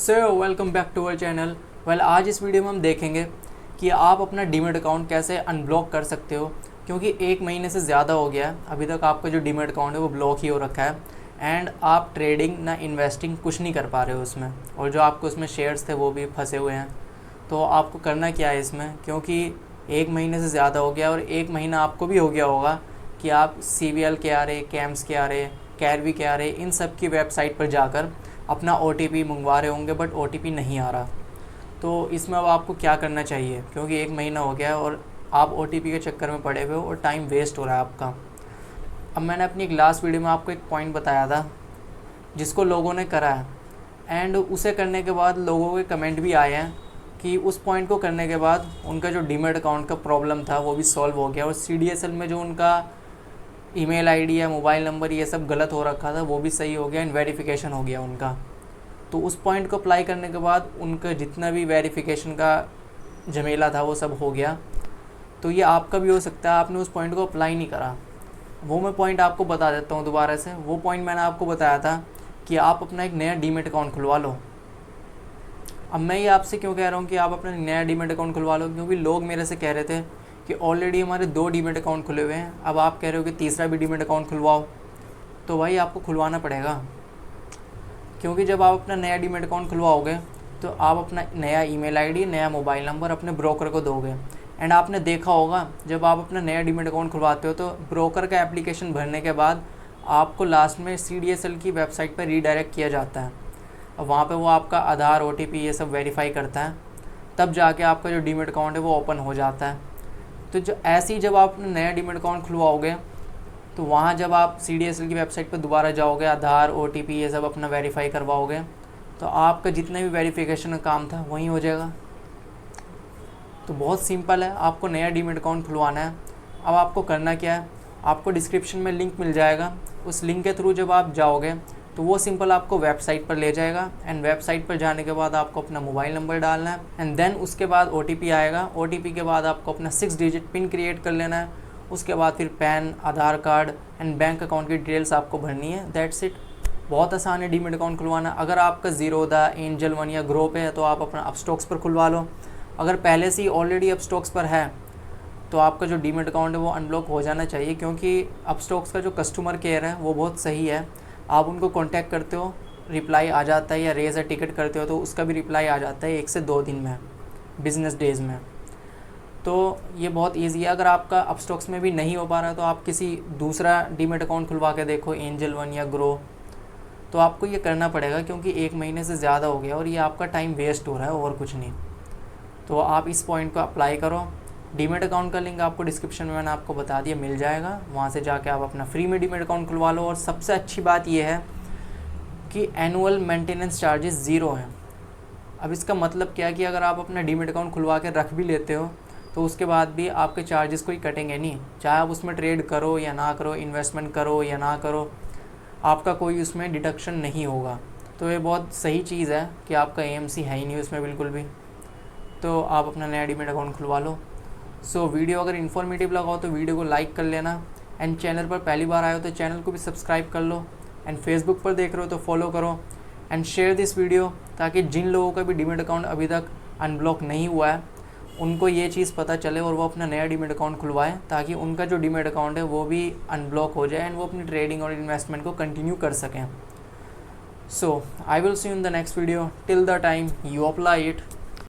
So welcome back to our channel. आज इस video में हम देखेंगे कि आप अपना डीमैट अकाउंट कैसे अनब्लॉक कर सकते हो, क्योंकि 1 महीने से ज़्यादा हो गया है अभी तक आपका जो डीमैट अकाउंट है वो ब्लॉक ही हो रखा है एंड आप ट्रेडिंग ना इन्वेस्टिंग कुछ नहीं कर पा रहे हो उसमें, और जो आपको उसमें शेयर्स थे वो भी फंसे हुए हैं। तो आपको करना क्या है इसमें, क्योंकि 1 महीने से ज़्यादा हो गया और 1 महीना आपको भी हो गया होगा कि आप CVL के आ रहे, कैम्स के आ रहे, कैरवी के आ रहे, इन सब की वेबसाइट पर जाकर अपना OTP मंगवा रहे होंगे, बट OTP नहीं आ रहा। तो इसमें अब आपको क्या करना चाहिए, क्योंकि 1 महीना हो गया है और आप OTP के चक्कर में पड़े हुए हो और टाइम वेस्ट हो रहा है आपका। अब मैंने अपनी एक लास्ट वीडियो में आपको एक पॉइंट बताया था जिसको लोगों ने करा है, एंड उसे करने के बाद लोगों के कमेंट भी आए हैं कि उस पॉइंट को करने के बाद उनका जो डीमैट अकाउंट का प्रॉब्लम था वो भी सॉल्व हो गया, और CDSL में जो उनका ईमेल आईडी या मोबाइल नंबर ये सब गलत हो रखा था वो भी सही हो गया एंड वेरिफिकेशन हो गया उनका। तो उस पॉइंट को अप्लाई करने के बाद उनका जितना भी वेरिफिकेशन का झमेला था वो सब हो गया। तो ये आपका भी हो सकता है, आपने उस पॉइंट को अप्लाई नहीं करा। वो मैं पॉइंट आपको बता देता हूँ दोबारा से। वो पॉइंट मैंने आपको बताया था कि आप अपना एक नया डीमैट अकाउंट खुलवा लो। अब मैं ये आपसे क्यों कह रहा हूँ कि आप अपना नया डीमैट अकाउंट खुलवा लो, क्योंकि लोग मेरे से कह रहे थे कि ऑलरेडी हमारे 2 डीमैट अकाउंट खुले हुए हैं, अब आप कह रहे हो कि तीसरा भी डीमैट अकाउंट खुलवाओ। तो भाई आपको खुलवाना पड़ेगा, क्योंकि जब आप अपना नया डीमैट अकाउंट खुलवाओगे तो आप अपना नया ईमेल आईडी, नया मोबाइल नंबर अपने ब्रोकर को दोगे। एंड आपने देखा होगा जब आप अपना नया डीमैट अकाउंट खुलवाते हो तो ब्रोकर का एप्लीकेशन भरने के बाद आपको लास्ट में CDSL की वेबसाइट पर रीडायरेक्ट किया जाता है। अब वहाँ पे वो आपका आधार, OTP ये सब वेरीफाई करता है, तब जाके आपका जो डीमैट अकाउंट है वो ओपन हो जाता है। तो जो ऐसे ही जब आप अपना नया डीमैट अकाउंट खुलवाओगे तो वहाँ जब आप CDSL की वेबसाइट पर दोबारा जाओगे, आधार, OTP ये सब अपना वेरीफाई करवाओगे, तो आपका जितना भी वेरिफिकेशन का काम था वहीं हो जाएगा। तो बहुत सिंपल है, आपको नया डीमैट अकाउंट खुलवाना है। अब आपको करना क्या है, आपको डिस्क्रिप्शन में लिंक मिल जाएगा, उस लिंक के थ्रू जब आप जाओगे तो वो सिंपल आपको वेबसाइट पर ले जाएगा। एंड वेबसाइट पर जाने के बाद आपको अपना मोबाइल नंबर डालना है एंड देन उसके बाद OTP आएगा। OTP के बाद आपको अपना 6 डिजिट पिन क्रिएट कर लेना है। उसके बाद फिर pan, Aadhaar card and bank account की डिटेल्स आपको भरनी है। That's it. बहुत आसान है डीमैट अकाउंट खुलवाना। अगर आपका ज़ीरोधा, एंजल वन या ग्रो पे है तो आप अपना अपस्टॉक्स पर खुलवा लो। अगर पहले से ही ऑलरेडी अपस्टॉक्स पर है तो आपका जो डीमैट अकाउंट है वो अनब्लॉक हो जाना चाहिए, क्योंकि अपस्टॉक्स का जो कस्टमर केयर है वो बहुत सही है। आप उनको कॉन्टैक्ट करते हो, रिप्लाई आ जाता है, या रेज अ टिकट करते हो तो उसका भी रिप्लाई आ जाता है 1 से 2 दिन में, बिजनेस डेज़ में। तो ये बहुत ईजी है। अगर आपका अपस्टॉक्स में भी नहीं हो पा रहा तो आप किसी दूसरा डीमैट अकाउंट खुलवा के देखो, एंजल वन या ग्रो। तो आपको ये करना पड़ेगा, क्योंकि 1 महीने से ज़्यादा हो गया और ये आपका टाइम वेस्ट हो रहा है और कुछ नहीं। तो आप इस पॉइंट को अप्लाई करो। डीमैट अकाउंट का लिंक आपको डिस्क्रिप्शन में मैंने आपको बता दिया, मिल जाएगा। वहाँ से जाके आप अपना फ्री में डीमैट अकाउंट खुलवा लो। और सबसे अच्छी बात यह है कि एनुअल मेंटेनेंस चार्जेस 0 हैं। अब इसका मतलब क्या है कि अगर आप अपना डीमैट अकाउंट खुलवा के रख भी लेते हो तो उसके बाद भी आपके चार्जेस कोई कटेंगे नहीं, चाहे आप उसमें ट्रेड करो या ना करो, इन्वेस्टमेंट करो या ना करो, आपका कोई उसमें डिडक्शन नहीं होगा। तो ये बहुत सही चीज़ है कि आपका AMC है ही नहीं उसमें बिल्कुल भी। तो आप अपना नया डीमैट अकाउंट खुलवा लो। सो वीडियो अगर इन्फॉर्मेटिव लगा हो तो वीडियो को लाइक कर लेना, एंड चैनल पर पहली बार आए हो तो चैनल को भी सब्सक्राइब कर लो, एंड फेसबुक पर देख रहे हो तो फॉलो करो, एंड शेयर दिस वीडियो, ताकि जिन लोगों का भी डीमैट अकाउंट अभी तक अनब्लॉक नहीं हुआ है उनको ये चीज़ पता चले और वो अपना नया डीमैट अकाउंट खुलवाएं, ताकि उनका जो डीमैट अकाउंट है वो भी अनब्लॉक हो जाए एंड वो अपनी ट्रेडिंग और इन्वेस्टमेंट को कंटिन्यू कर सकें। So I will see you in the next video. Till the time you apply it.